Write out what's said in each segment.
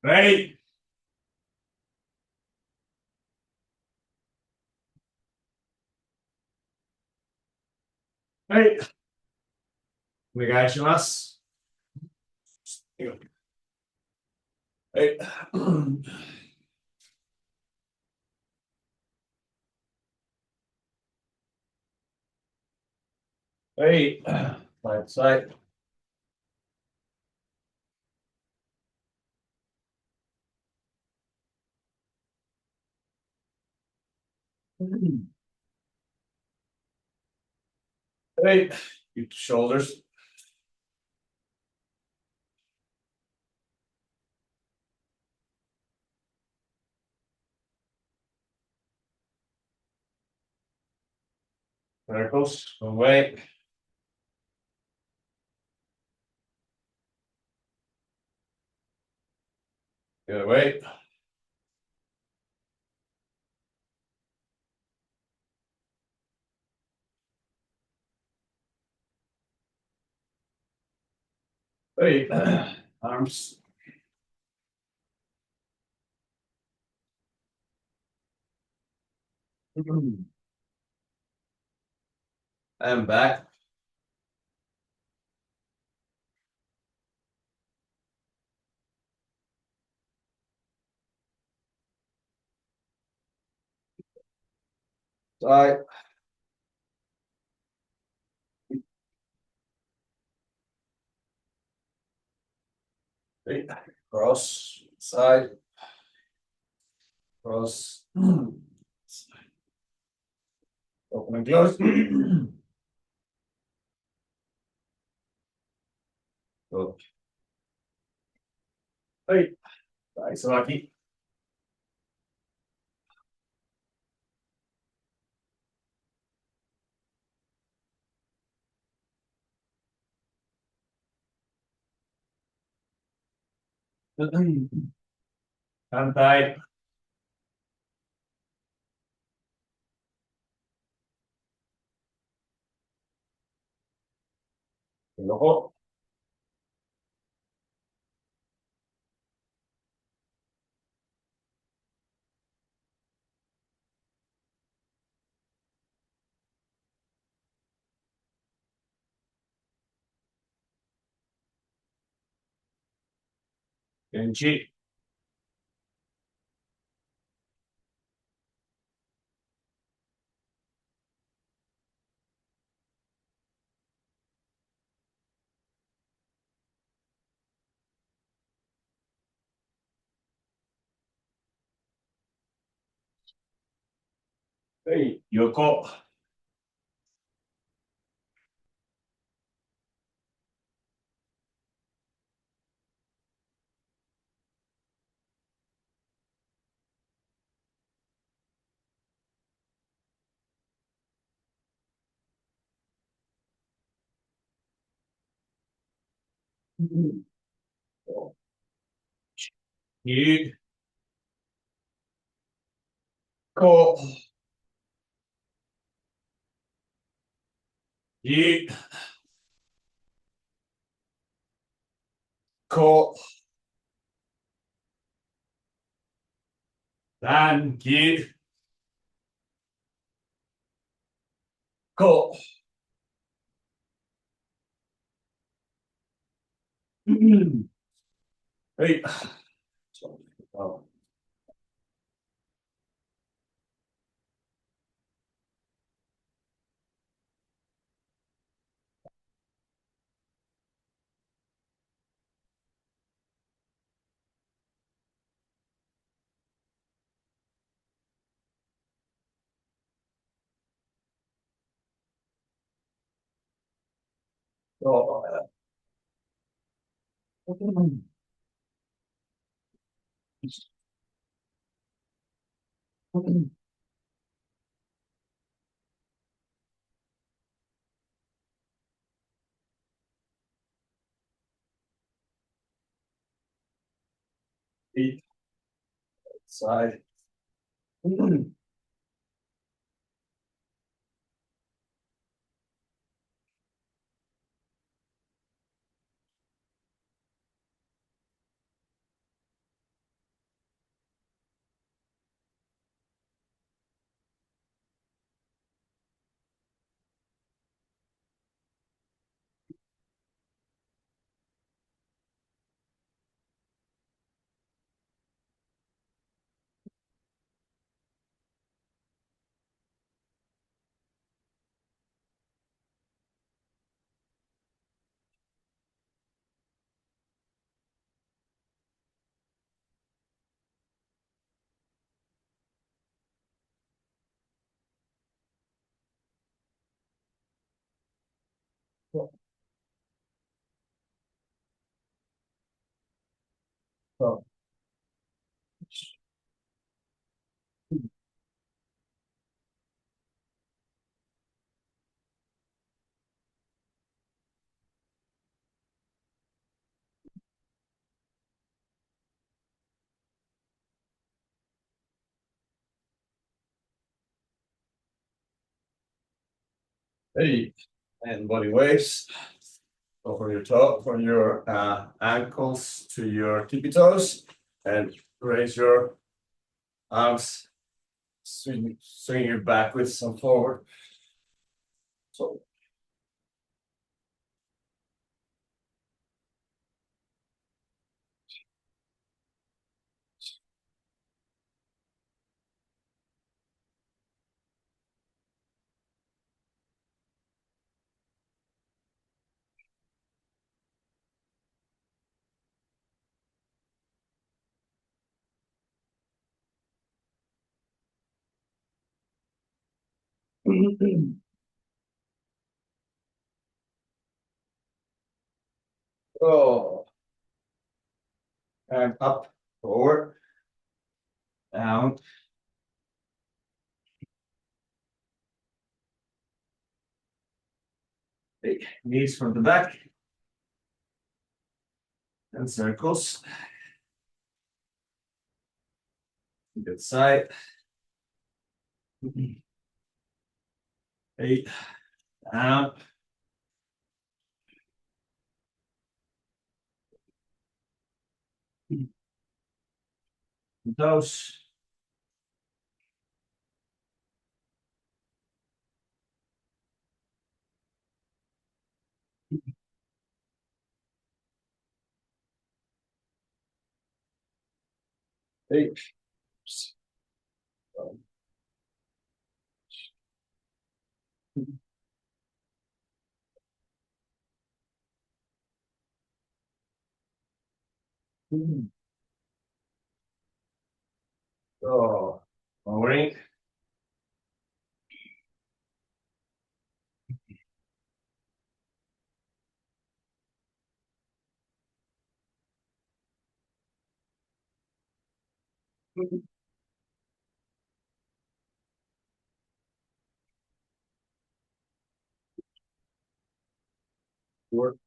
Ready? はい。お願いします。はい。はい。はい。はい。はい。Keep the shoulders. Miracles. Away. Good away. はい。Arms. And back. Side. はい。Cross. Side. Cross. Open and close. Good. はい。はい。その脇。反対。横。ベンチ。はい。横。右。こう。右。こう。短期。こう。はい。Eat side. Oh. Hey, and body waves over your toe, from your ankles to your tippy toes, and raise your arms, swing your backwards and forward. So, oh, and up, forward, down. Big knees from the back and circles. Good side. 8, down. Toes. 8. Oh, lowering. Forward.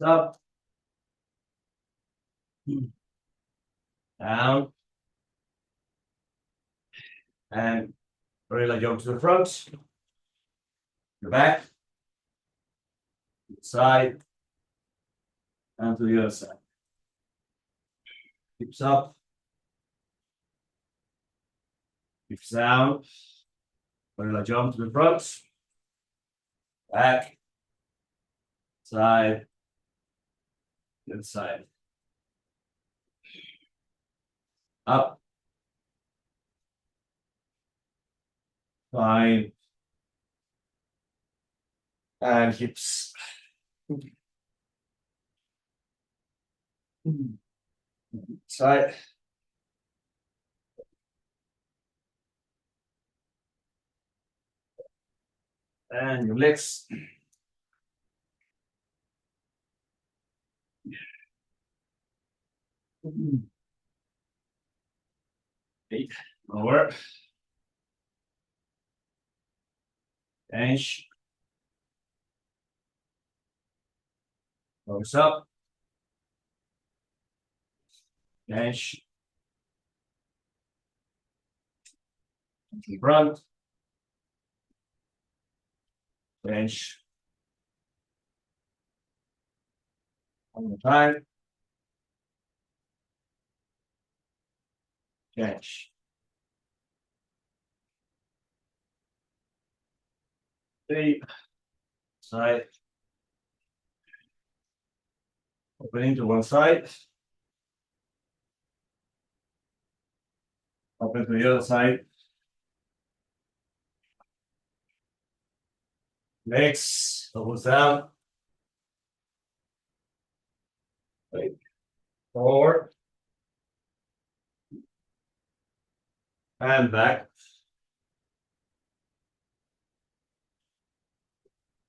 Up. Down. And really jump to the front. The back. Side. And to the other side. Hips up. Hips down. Really jump to the front. Back. Side. Inside. Up. Fine. And hips. Side. And your legs. Eight. Lower. Bench. Close up. Bench. Front. Bench. One more time. Bench. 3. Side. Opening to one side. Open to the other side. Legs. Elbows down. Right. Forward. And back.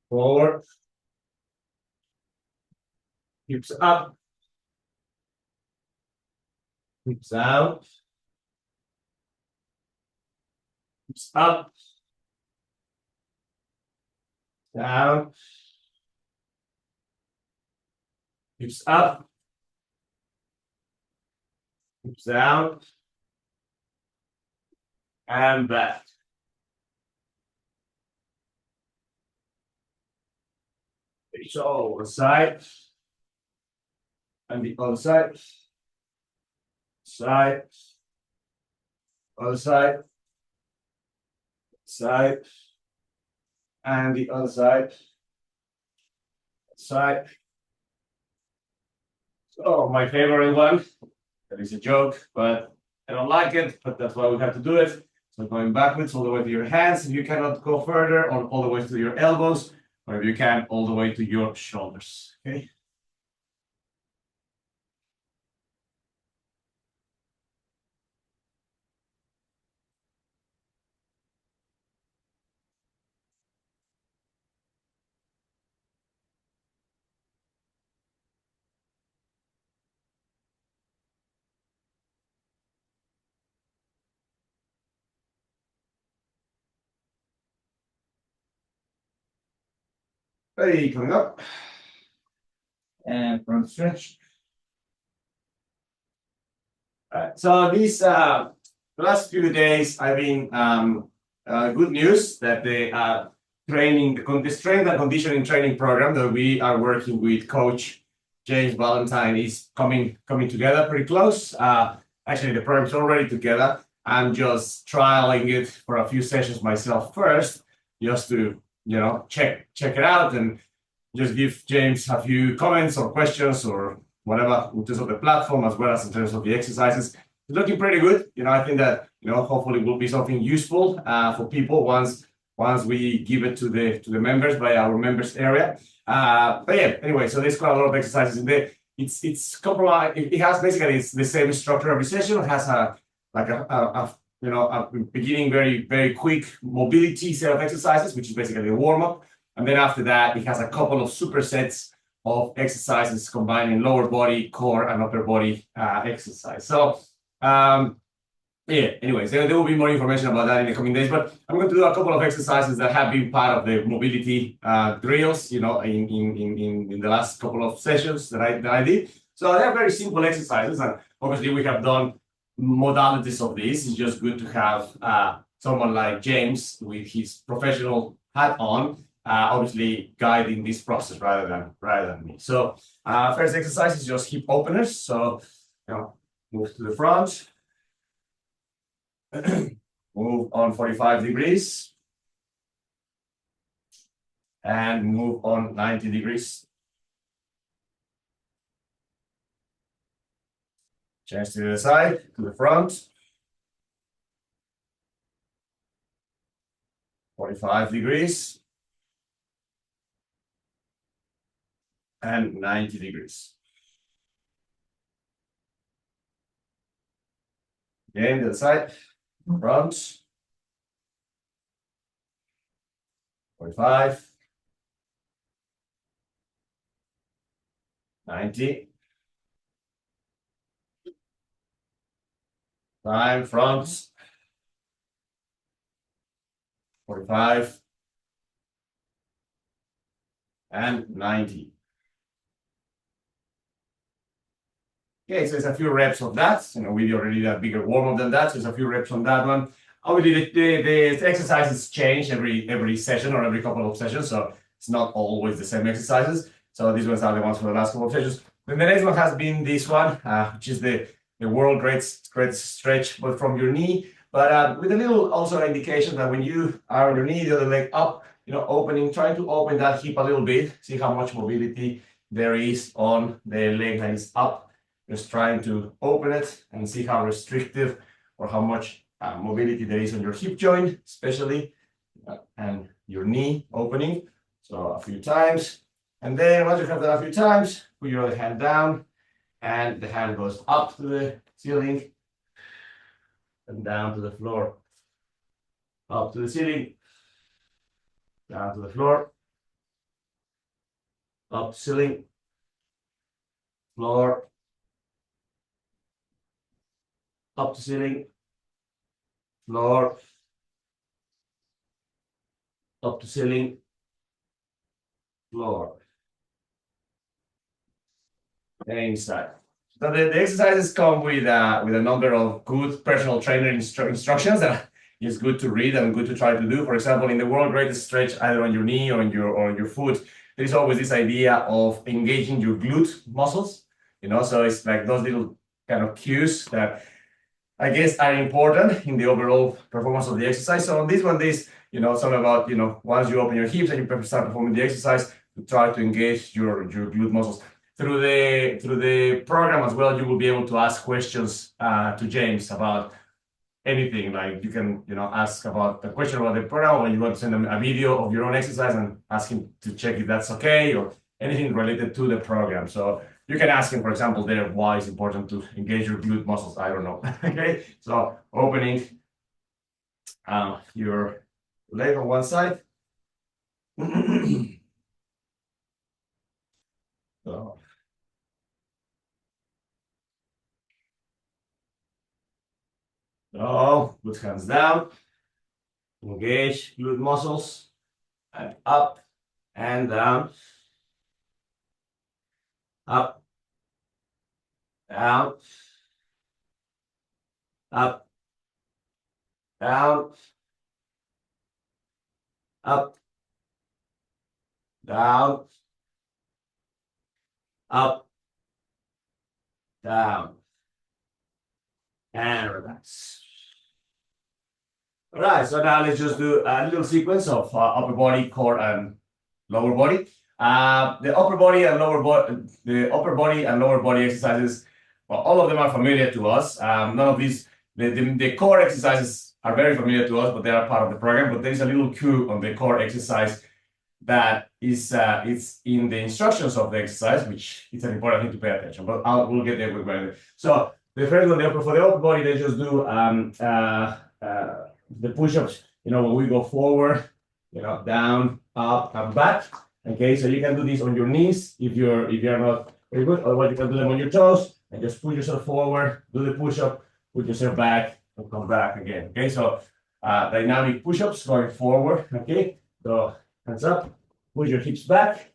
Forward. Hips up. Hips out. Hips up. Down. Hips up. Hips out. And back. So the side. And the other side. Side. Other side. Side. And the other side. Side. So my favorite one. That is a joke, but I don't like it, but that's why we have to do it. So going backwards all the way to your hands, if you cannot go further, or all the way to your elbows, or if you can, all the way to your shoulders. Okay. Ready, coming up. And front stretch. All right. So these the last few days I've been good news that the training, the strength and conditioning training program that we are working with Coach James Valentine is coming together pretty close. Actually, the program's already together. I'm just trialing it for a few sessions myself first, just to check it out and just give James a few comments or questions or whatever in terms of the platform as well as in terms of the exercises. It's looking pretty good. I think that hopefully will be something useful for people once we give it to the members by our members area. But yeah, anyway, so there's quite a lot of exercises in there. It's compromised. It has basically it's the same structure every session. It has a beginning very, very quick mobility set of exercises, which is basically a warm-up. And then after that, it has a couple of supersets of exercises combining lower body, core, and upper body exercise. So yeah, anyways, there will be more information about that in the coming days, but I'm going to do a couple of exercises that have been part of the mobility drills, in the last couple of sessions that I did. So they're very simple exercises, and obviously we have done modalities of this. It's just good to have someone like James with his professional hat on, obviously guiding this process rather than me. So first exercise is just hip openers. So move to the front. Move on 45 degrees and move on 90 degrees. Change to the side, to the front. 45 degrees and 90 degrees. Again, to the side. Front, 45, 90, time, front, 45, and 90. Okay, so there's a few reps of that. We already did a bigger warm-up than that, so there's a few reps on that one. Obviously, the exercises change every session or every couple of sessions, so it's not always the same exercises. So these ones are the ones for the last couple of sessions. Then the next one has been this one, which is the world great stretch, but from your knee, but with a little also indication that when you are on your knee, the other leg up, trying to open that hip a little bit, see how much mobility there is on the leg that is up. Just trying to open it and see how restrictive or how much mobility there is on your hip joint, especially, and your knee opening. So a few times. And then once you have done a few times, put your other hand down and the hand goes up to the ceiling and down to the floor. Up to the ceiling, down to the floor, up ceiling, floor, up to ceiling, floor, up to ceiling, floor, and inside. So the exercises come with a number of good personal trainer instructions that is good to read and good to try to do. For example, in the world greatest stretch, either on your knee or on your foot, there is always this idea of engaging your glute muscles. So it's like those little kind of cues that I guess are important in the overall performance of the exercise. So on this one, something about, once you open your hips and you start performing the exercise, to try to engage your glute muscles. Through the program as well, you will be able to ask questions to James about anything. Like you can, ask about the question about the program, or you want to send him a video of your own exercise and ask him to check if that's okay, or anything related to the program. So you can ask him, for example, there, why it's important to engage your glute muscles. I don't know. Okay, so opening your leg on one side. So, put hands down, engage glute muscles, and up and down, up, down, up, down, up, down, up, down, and relax. All right, so now let's just do a little sequence of upper body, core, and lower body. The upper body and lower body exercises, well, all of them are familiar to us. None of these, the core exercises are very familiar to us, but they are part of the program. But there is a little cue on the core exercise that is it's in the instructions of the exercise, which is an important thing to pay attention. But we'll get there with. So the first one, for the upper body, they just do the push-ups. When we go forward, down, up, and back. Okay, so you can do this on your knees if you're not very good. Otherwise, you can do them on your toes and just push yourself forward, do the push-up, put yourself back, and come back again. Okay, so dynamic push-ups going forward. Okay, so hands up, push your hips back,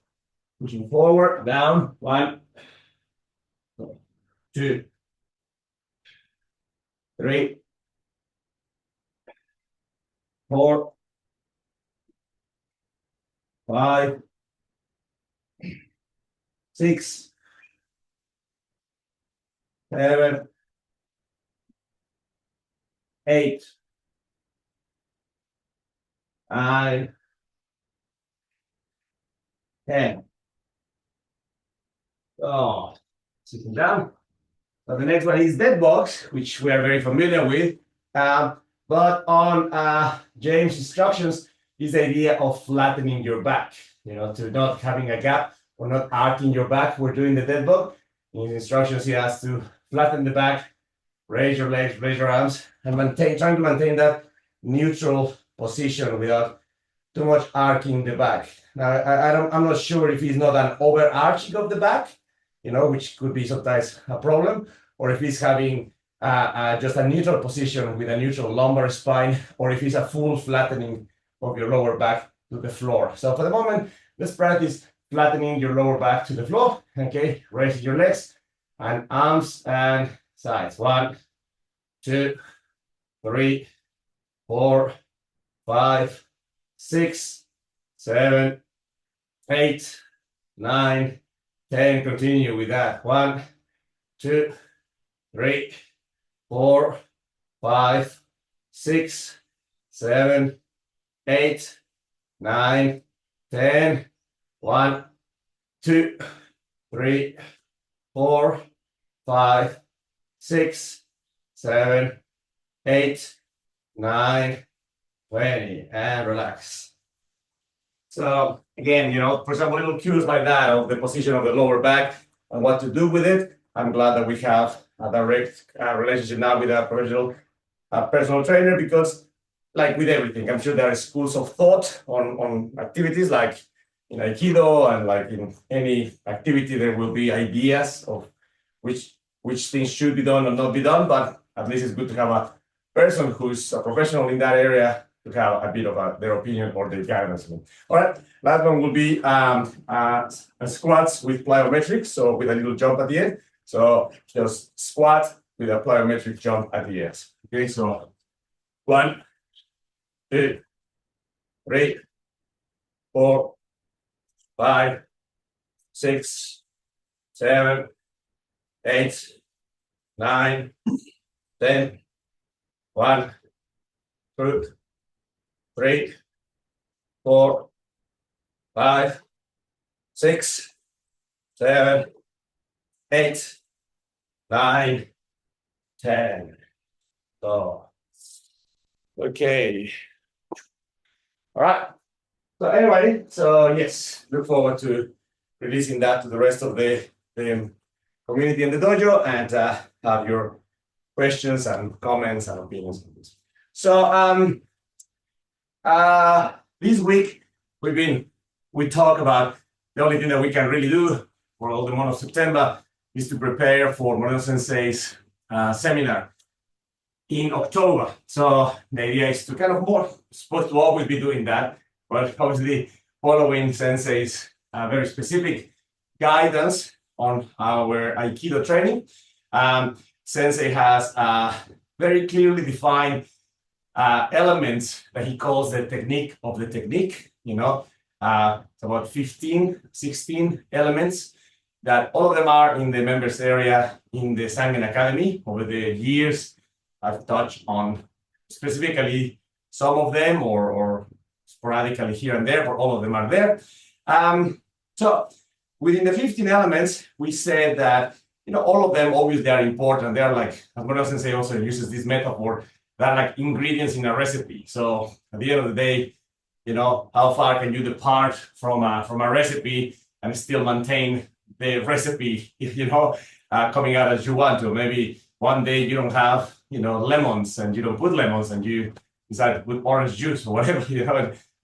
pushing forward, down, 1, 2, 3, 4, 5, 6, 7, 8, 9, 10. Oh, sitting down. So the next one is dead box, which we are very familiar with. But on James' instructions is the idea of flattening your back, to not having a gap or not arcing your back. We're doing the dead bug. In his instructions, he has to flatten the back, raise your legs, raise your arms, and trying to maintain that neutral position without too much arcing the back. Now, I'm not sure if he's not an overarching of the back, which could be sometimes a problem, or if he's having just a neutral position with a neutral lumbar spine, or if it's a full flattening of your lower back to the floor. So for the moment, let's practice flattening your lower back to the floor. Okay, raise your legs and arms and sides. 1, 2, 3, 4, 5, 6, 7, 8, 9, 10. Continue with that. 1, 2, 3, 4, 5, 6, 7, 8, 9, 10. 1, 2, 3, 4, 5, 6, 7, 8, 9, 20, and relax. So again, for example, little cues like that of the position of the lower back and what to do with it. I'm glad that we have a direct relationship now with a professional personal trainer, because like with everything, I'm sure there are schools of thought on activities like in Aikido, and like in any activity, there will be ideas of which things should be done or not be done, but at least it's good to have a person who's a professional in that area to have a bit of their opinion or their guidance. All right, last one will be squats with plyometrics, so with a little jump at the end. So just squat with a plyometric jump at the end. Okay, so 1, 2, 3, 4, 5, 6, 7, 8, 9, 10, 1, 2, 3, 4, 5, 6, 7, 8, 9, 10. So, okay. All right. So anyway, so yes, look forward to releasing that to the rest of the community in the dojo, and have your questions and comments and opinions on this. So this week we talk about the only thing that we can really do for all the month of September is to prepare for Moreno Sensei's seminar in October. So the idea is to kind of more supposed to always be doing that, but obviously following Sensei's very specific guidance on our Aikido training. Sensei has very clearly defined elements that he calls the technique of the technique. It's about 15, 16 elements that all of them are in the members area in the Sangen Academy. Over the years, I've touched on specifically some of them or sporadically here and there, but all of them are there. So within the 15 elements, we said that all of them obviously are important. They're like, as Moreno Sensei also uses this metaphor, they're like ingredients in a recipe. So at the end of the day, how far can you depart from a recipe and still maintain the recipe, coming out as you want to? Maybe one day you don't have, lemons, and you don't put lemons, and you decide to put orange juice or whatever,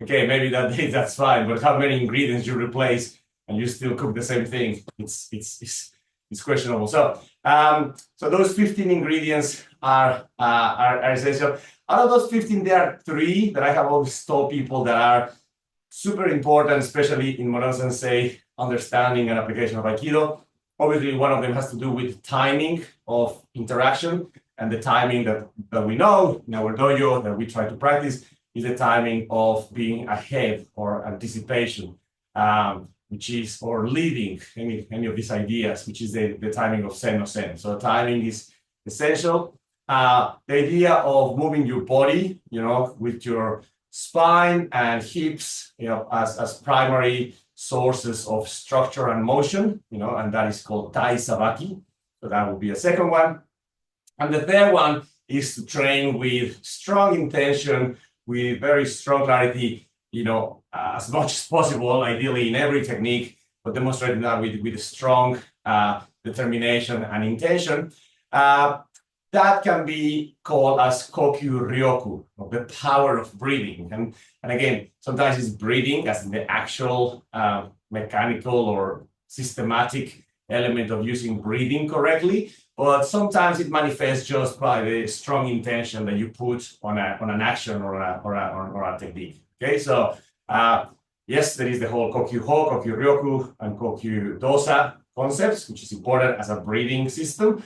Okay, maybe that day that's fine, but how many ingredients you replace and you still cook the same thing? It's questionable. So those 15 ingredients are essential. Out of those 15, there are 3 that I have always told people that are super important, especially in Moreno Sensei understanding and application of Aikido. Obviously, one of them has to do with timing of interaction, and the timing that we know in our dojo that we try to practice is the timing of being ahead or anticipation, or leading any of these ideas, which is the timing of sen no sen. So timing is essential. The idea of moving your body, with your spine and hips, as primary sources of structure and motion, and that is called Tai Sabaki. So that would be a second one. And the third one is to train with strong intention, with very strong clarity, as much as possible, ideally in every technique, but demonstrating that with strong determination and intention. That can be called as Kokyu Ryoku, the power of breathing. And again, sometimes it's breathing as the actual mechanical or systematic element of using breathing correctly, but sometimes it manifests just by the strong intention that you put on an action or a technique. Okay, so yes, there is the whole Kokyu Ho, Kokyu Ryoku, and Kokyu Dosa concepts, which is important as a breathing system.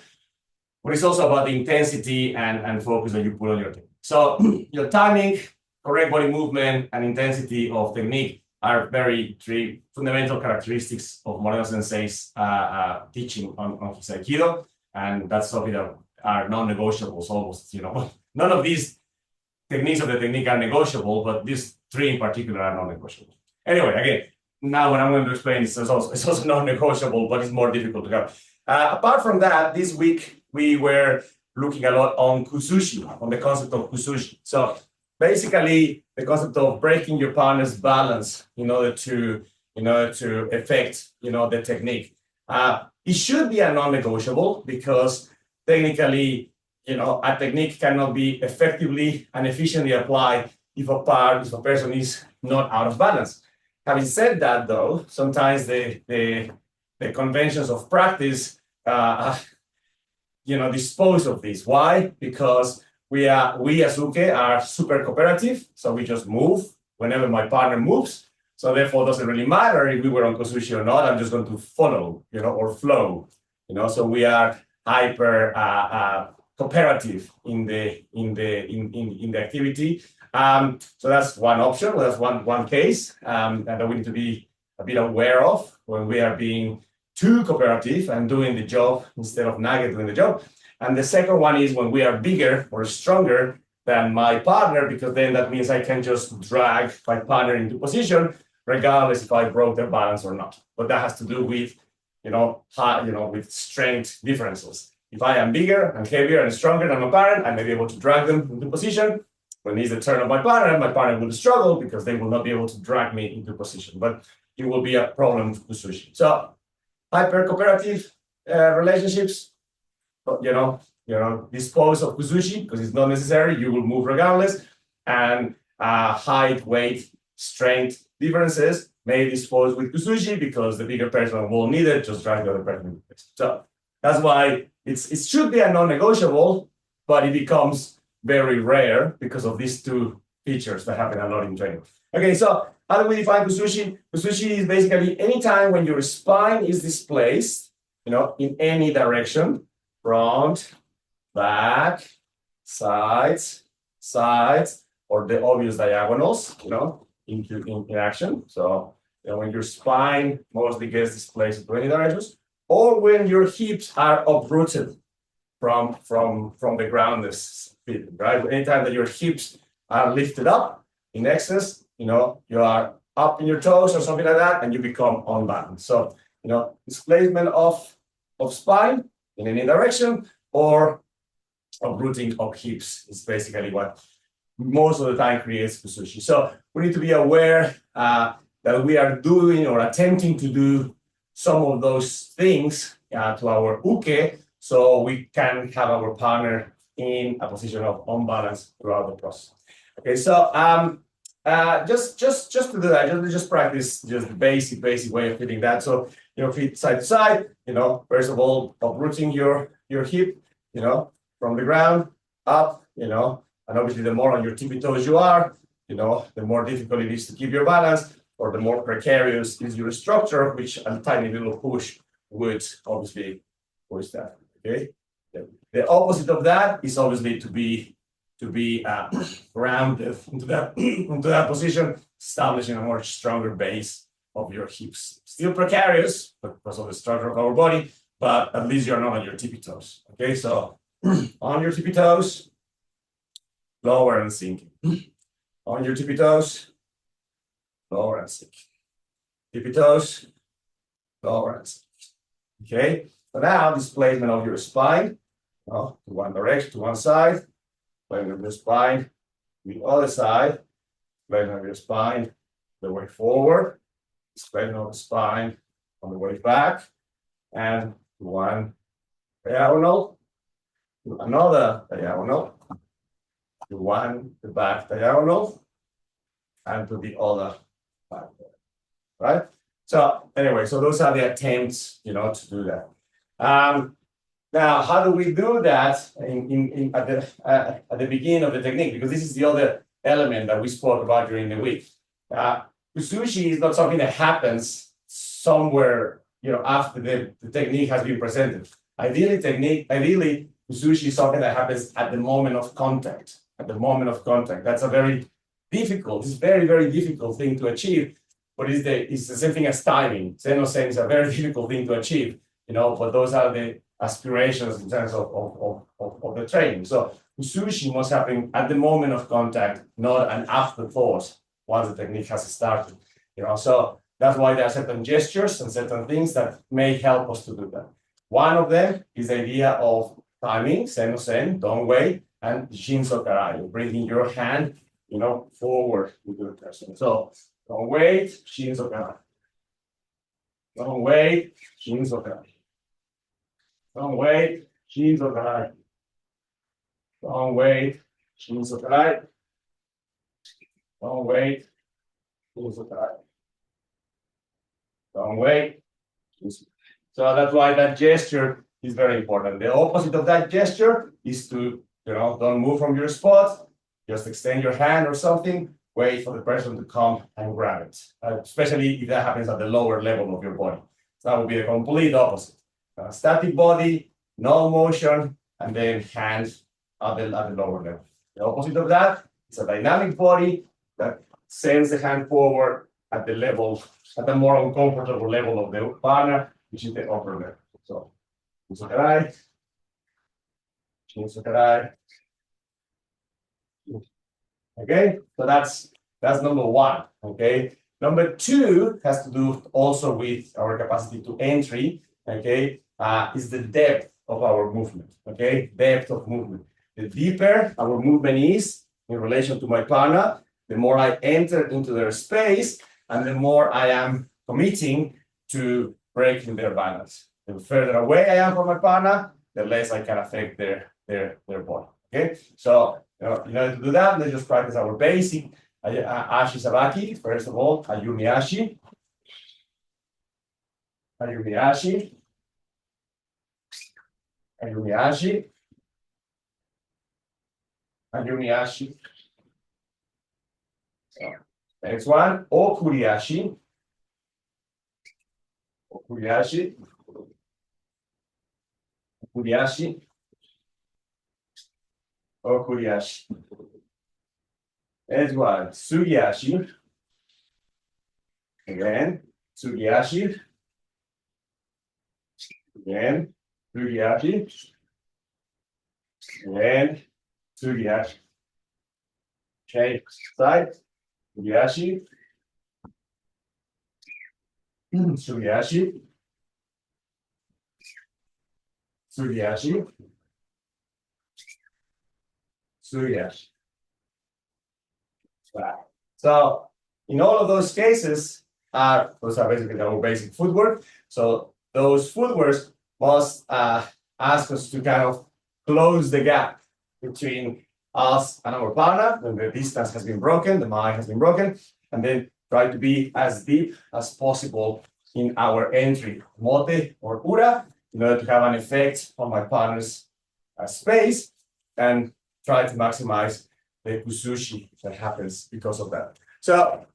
But it's also about the intensity and focus that you put on your technique. So your timing, correct body movement, and intensity of technique are 3 fundamental characteristics of Moreno Sensei's teaching on his Aikido. And that's something that are non-negotiables almost, None of these techniques of the technique are negotiable, but these 3 in particular are non-negotiable. Anyway, again, now what I'm going to explain is also non-negotiable, but it's more difficult to have. Apart from that, this week, we were looking a lot on Kuzushi, on the concept of Kuzushi. So basically, the concept of breaking your partner's balance in order to affect, the technique. It should be a non-negotiable because technically, a technique cannot be effectively and efficiently applied if a person is not out of balance. Having said that, though, sometimes the conventions of practice, dispose of this. Why? Because we as uke are super cooperative, so we just move whenever my partner moves. So therefore, it doesn't really matter if we were on Kuzushi or not. I'm just going to follow, or flow. So we are hyper cooperative in the activity. So that's one option. That's one case that we need to be a bit aware of when we are being too cooperative and doing the job instead of Nage doing the job. And the second one is when we are bigger or stronger than my partner, because then that means I can just drag my partner into position, regardless if I broke their balance or not. But that has to do with, with strength differences. If I am bigger and heavier and stronger than my partner, I may be able to drag them into position. When it's the turn of my partner will struggle because they will not be able to drag me into position. But it will be a problem for Kuzushi. So hyper-cooperative relationships, dispose of Kuzushi because it's not necessary. You will move regardless. And height, weight, strength differences may dispose with Kuzushi because the bigger person will need it, just drag the other person. So that's why it should be a non-negotiable, but it becomes very rare because of these two features that happen a lot in training. Okay, so how do we define Kuzushi? Kuzushi is basically any time when your spine is displaced, in any direction, front, back, sides, or the obvious diagonals, in action. So when your spine mostly gets displaced into any directions, or when your hips are uprooted from the ground, right? Anytime that your hips are lifted up in excess, you are up in your toes or something like that, and you become unbalanced. So, displacement of spine in any direction or uprooting of hips is basically what most of the time creates Kuzushi. So we need to be aware that we are doing or attempting to do some of those things to our uke, so we can have our partner in a position of unbalance throughout the process. Okay, so just to do that, just practice just the basic way of hitting that. So feet side to side. First of all, uprooting your hip, from the ground up, and obviously the more on your tippy toes you are, the more difficult it is to keep your balance, or the more precarious is your structure, which a tiny little push would obviously push that. Okay. The opposite of that is obviously to be grounded into that position, establishing a more stronger base of your hips. Still precarious because of the structure of our body, but at least you're not on your tippy toes. Okay, so on your tippy toes, lower and sinking. On your tippy toes, lower and sinking. Tippy toes, lower and sinking. Okay, so now displacement of your spine, to one direction, to one side, displacement of your spine, to the other side, displacement of your spine, the way forward, displacement of the spine on the way back, and one diagonal, to another diagonal, to one the back diagonal, and to the other back, right? So anyway, so those are the attempts, to do that. Now, how do we do that at the beginning of the technique? Because this is the other element that we spoke about during the week. Kuzushi is not something that happens somewhere, after the technique has been presented. Ideally, Kuzushi is something that happens at the moment of contact. At the moment of contact, that's a very, very difficult thing to achieve. But it's the same thing as timing. Zen is a very difficult thing to achieve, but those are the aspirations in terms of the training. So Kuzushi must happen at the moment of contact, not an afterthought once the technique has started. So that's why there are certain gestures and certain things that may help us to do that. One of them is the idea of timing, sen, don't wait, and shinso karai, bringing your hand, forward with the person. So don't wait, shinso karai. Don't wait. Shinzo karai. Don't wait. Shinzo karai. Don't wait. Shinzo karai. Don't wait. Shinzo karai. Don't wait. So that's why that gesture is very important. The opposite of that gesture is to, don't move from your spot. Just extend your hand or something. Wait for the person to come and grab it, especially if that happens at the lower level of your body. So that would be the complete opposite. Static body, no motion, and then hands at the lower level. The opposite of that is a dynamic body that sends the hand forward at the level, at the more uncomfortable level of the partner, which is the upper level. So, Shinzo karai. Okay, so that's number one. Okay, number two has to do also with our capacity to entry. Okay, is the depth of our movement. Okay, depth of movement. The deeper our movement is in relation to my partner, the more I enter into their space, and the more I am committing to breaking their balance. The further away I am from my partner, the less I can affect their body. Okay, so in order to do that, let's just practice our basic Ashi Sabaki. First of all, Ayumi Ashi. Ayumi Ashi. Ayumi Ashi. Ayumi Ashi. Next one, Okuriashi. Okuriashi. Okuriashi. Okuriashi. Next one, Sugiashi. Again, Sugiashi. Again, Sugiashi. Again, Sugiashi. Okay, side. Sugiashi. Sugiashi. Sugiashi. Sugiashi. So in all of those cases, those are basically our basic footwork. So those footworks must ask us to kind of close the gap between us and our partner when the distance has been broken, the mind has been broken, and then try to be as deep as possible in our entry, mote or ura, in order to have an effect on my partner's space and try to maximize the kuzushi that happens because of that. So,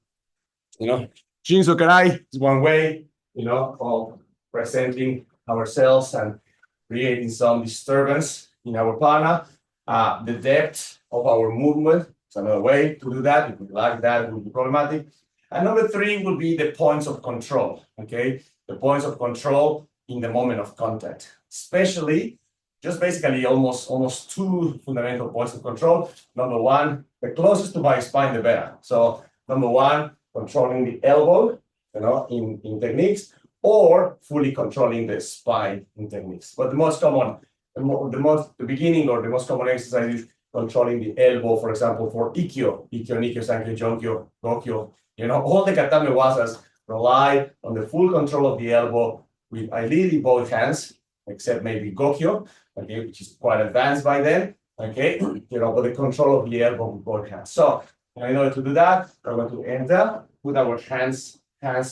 Shinzo karai is one way, of presenting ourselves and creating some disturbance in our partner. The depth of our movement is another way to do that. If we like that, it will be problematic. And number three will be the points of control, okay? The points of control in the moment of contact, especially just basically almost two fundamental points of control. Number one, the closest to my spine, the better. So number one, controlling the elbow, in techniques, or fully controlling the spine in techniques. But the most common, the beginning or the most common exercise is controlling the elbow, for example, for Ikkyo, Nikyo, Sankyo, Jonkyo, Gokyo. All the katame wasas rely on the full control of the elbow with ideally both hands, except maybe Gokyo, okay, which is quite advanced by then, okay, but the control of the elbow with both hands. So in order to do that, we're going to enter, put our hands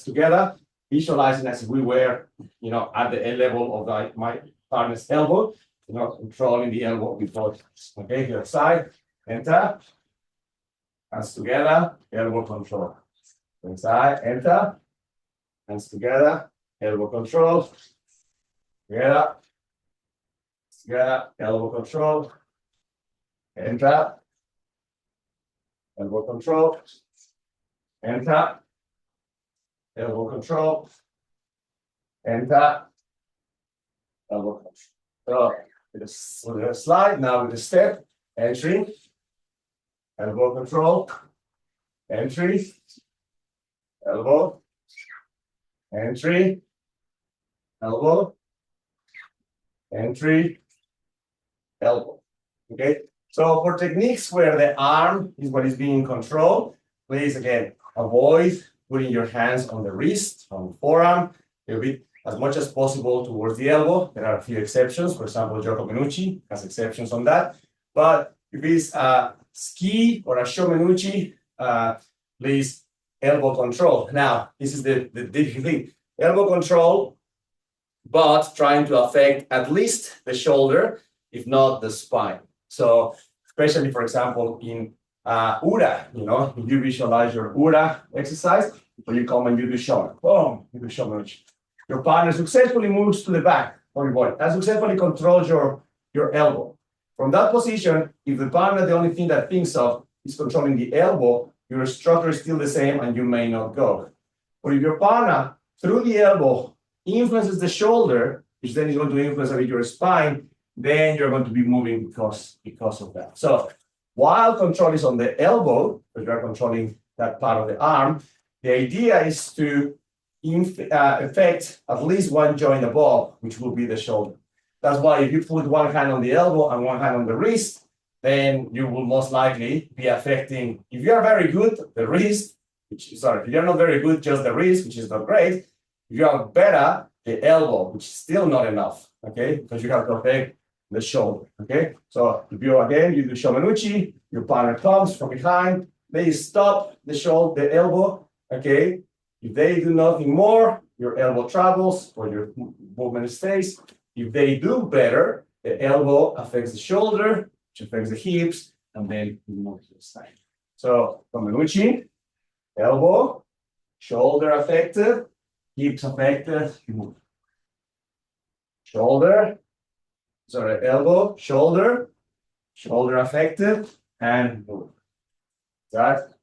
together, visualizing as if we were, at the level of my partner's elbow, controlling the elbow with both hands. Okay, here side, enter, hands together, elbow control. Inside, enter, hands together, elbow control, together, elbow control, enter, elbow control, enter, elbow control, enter, elbow control. So with a slide, now with a step, entry, elbow control, entry, elbow, entry, elbow, entry, elbow. Okay, so for techniques where the arm is what is being controlled, please again avoid putting your hands on the wrist, on the forearm. a bit as much as possible towards the elbow. There are a few exceptions. For example, Joko Menucci has exceptions on that. But if it's a ski or a shomenuchi, please elbow control. Now, this is the difficult thing. Elbow control, but trying to affect at least the shoulder, if not the spine. So, especially, for example, in Ura, if you visualize your Ura exercise, so you come and you do shome, boom, you do shomenuchi. Your partner successfully moves to the back of your body and successfully controls your elbow. From that position, if the partner, the only thing that thinks of is controlling the elbow, your structure is still the same and you may not go. But if your partner, through the elbow, influences the shoulder, which then is going to influence a bit your spine, then you're going to be moving because of that. So while control is on the elbow, because you are controlling that part of the arm, the idea is to affect at least one joint above, which will be the shoulder. That's why if you put one hand on the elbow and one hand on the wrist, then you will most likely be affecting, if you are very good, the wrist, if you're not very good, just the wrist, which is not great. If you are better, the elbow, which is still not enough, okay? Because you have to affect the shoulder, okay? So if you, again, you do shomenuchi, your partner comes from behind, they stop the elbow, okay? If they do nothing more, your elbow travels or your movement stays. If they do better, the elbow affects the shoulder, which affects the hips, and then you move to the side. So, Komenuchi, elbow, shoulder affected, hips affected, you move. Elbow, shoulder affected, and move. That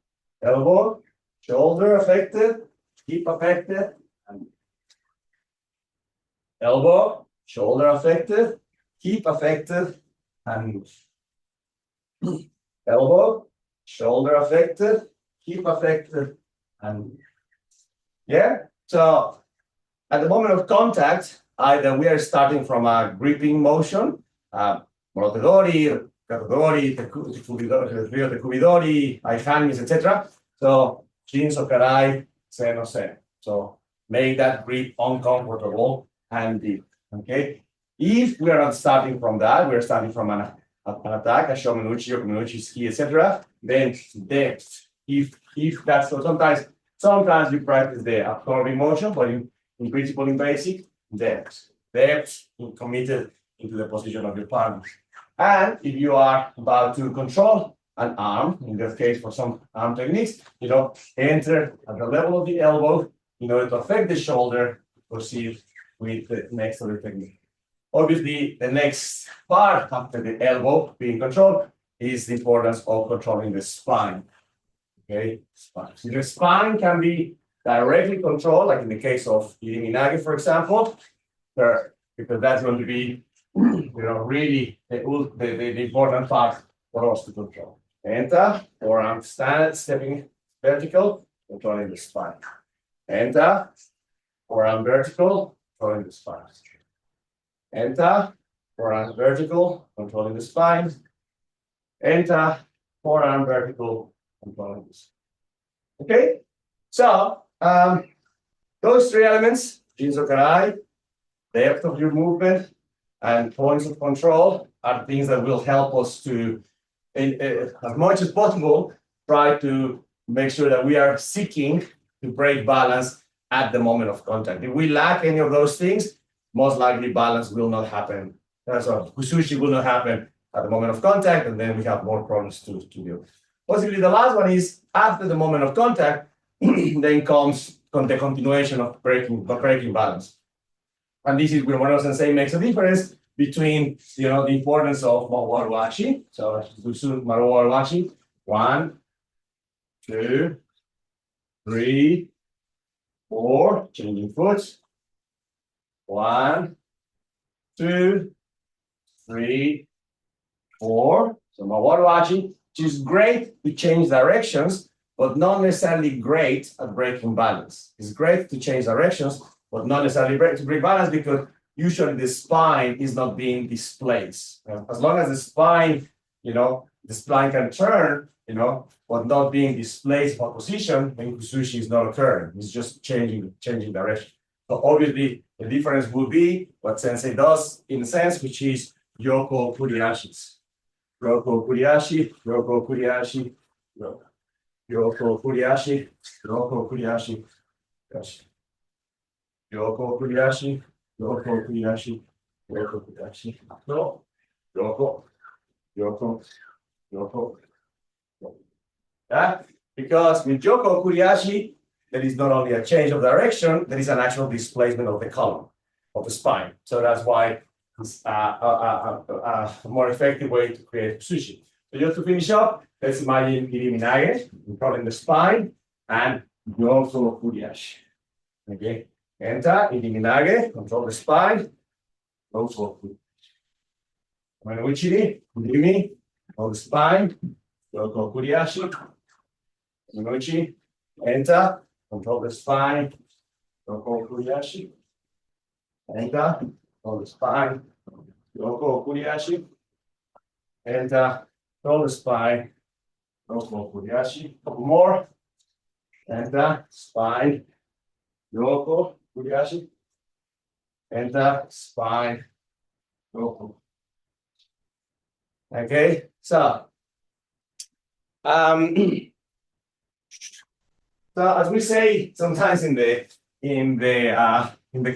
elbow, shoulder affected, hip affected, and move. Elbow, shoulder affected, hip affected, and move. Elbow, shoulder affected, hip affected, and move. Yeah? So at the moment of contact, either we are starting from a gripping motion, morotedori, katodori, tekubidori, aihanis, etc. So shinso karai, sen no sen. So make that grip uncomfortable and deep. Okay. If we are not starting from that, we are starting from an attack, a shomenuchi, yokomenuchi, ski, etc. Then depth. If that's so, sometimes you practice the absorbing motion, but in principle, in basic, depth committed into the position of your partner. And if you are about to control an arm, in this case for some arm techniques, enter at the level of the elbow in order to affect the shoulder, proceed with the next other technique. Obviously, the next part after the elbow being controlled is the importance of controlling the spine. Okay, spine. So the spine can be directly controlled, like in the case of Iriminage, for example, because that's going to be, really the important part for us to control. Enter, forearm stepping vertical, controlling the spine. Enter, forearm vertical, controlling the spine. Enter, forearm vertical, controlling the spine. Enter, forearm vertical, controlling the spine. Okay, so those three elements, Shinso Karai, depth of your movement, and points of control are things that will help us to, as much as possible, try to make sure that we are seeking to break balance at the moment of contact. If we lack any of those things, most likely balance will not happen. So Kuzushi will not happen at the moment of contact, and then we have more problems to deal with. Possibly the last one is after the moment of contact, then comes the continuation of breaking balance. And this is where Maruo Sensei makes a difference between the importance of Maruo Washi. So Maruo Washi, 1, 2, 3, 4, changing foot. 1, 2, 3, 4. So Maruo Washi, which is great to change directions, but not necessarily great at breaking balance. It's great to change directions, but not necessarily to break balance, because usually the spine is not being displaced. As long as the spine, the spine can turn, but not being displaced from position, then Kuzushi is not occurring. It's just changing direction. So obviously, the difference will be what sensei does in a sense, which is Yoko Kuriashis. Yoko Kuriashi, Yoko Kuriashi, Yoko Kuriashi, Yoko Kuriashi, Yoko Kuriashi, Yoko Kuriashi, Yoko Kuriashi, no, Yoko, Yoko, Yoko. Yeah? Because with Yoko Kuriashi, there is not only a change of direction, there is an actual displacement of the column, of the spine. So that's why it's a more effective way to create sushi. So just to finish up, let's imagine Iriminage, controlling the spine, and Yoko Kuriashi. Okay, enter, Iriminage, control the spine, Yoko Kuriashi. Manuichiri, Irimi, control the spine, Yoko Kuriashi. Manuichi, enter, control the spine, Yoko Kuriashi. Enter, control the spine, Yoko Kuriashi. Enter, control the spine, Yoko Kuriashi. Couple more. Enter, spine, Yoko Kuriashi. Enter, spine, Yoko. Okay, so so as we say sometimes in the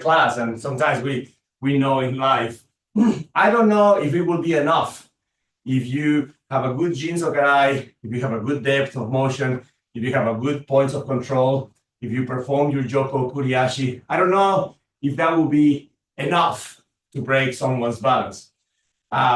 class, and sometimes we know in life, I don't know if it will be enough if you have a good Jin Sokarai, if you have a good depth of motion, if you have a good points of control, if you perform your Joko Kuriashi. I don't know if that will be enough to break someone's balance.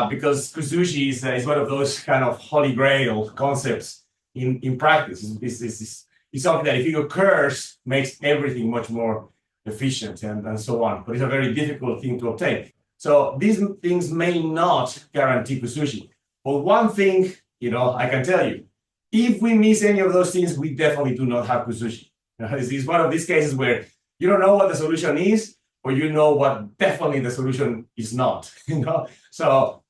Because Kuzushi is one of those kind of holy grail concepts in practice. It's something that if it occurs, makes everything much more efficient and so on. But it's a very difficult thing to obtain. So these things may not guarantee Kuzushi. But one thing, I can tell you, if we miss any of those things, we definitely do not have Kuzushi. It's one of these cases where you don't know what the solution is, or you know what definitely the solution is not. So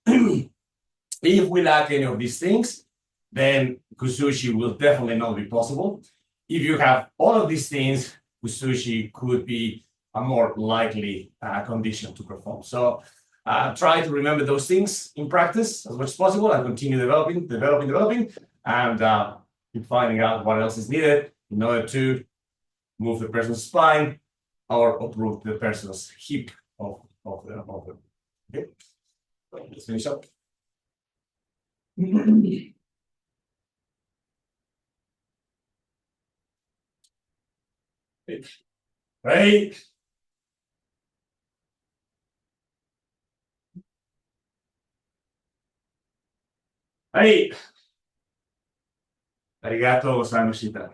if we lack any of these things, then Kuzushi will definitely not be possible. If you have all of these things, Kuzushi could be a more likely condition to perform. So try to remember those things in practice as much as possible and continue developing, and keep finding out what else is needed in order to move the person's spine or uproot the person's hip of the. Okay, so let's finish up. Right. Hey. Arigato gozaimashita.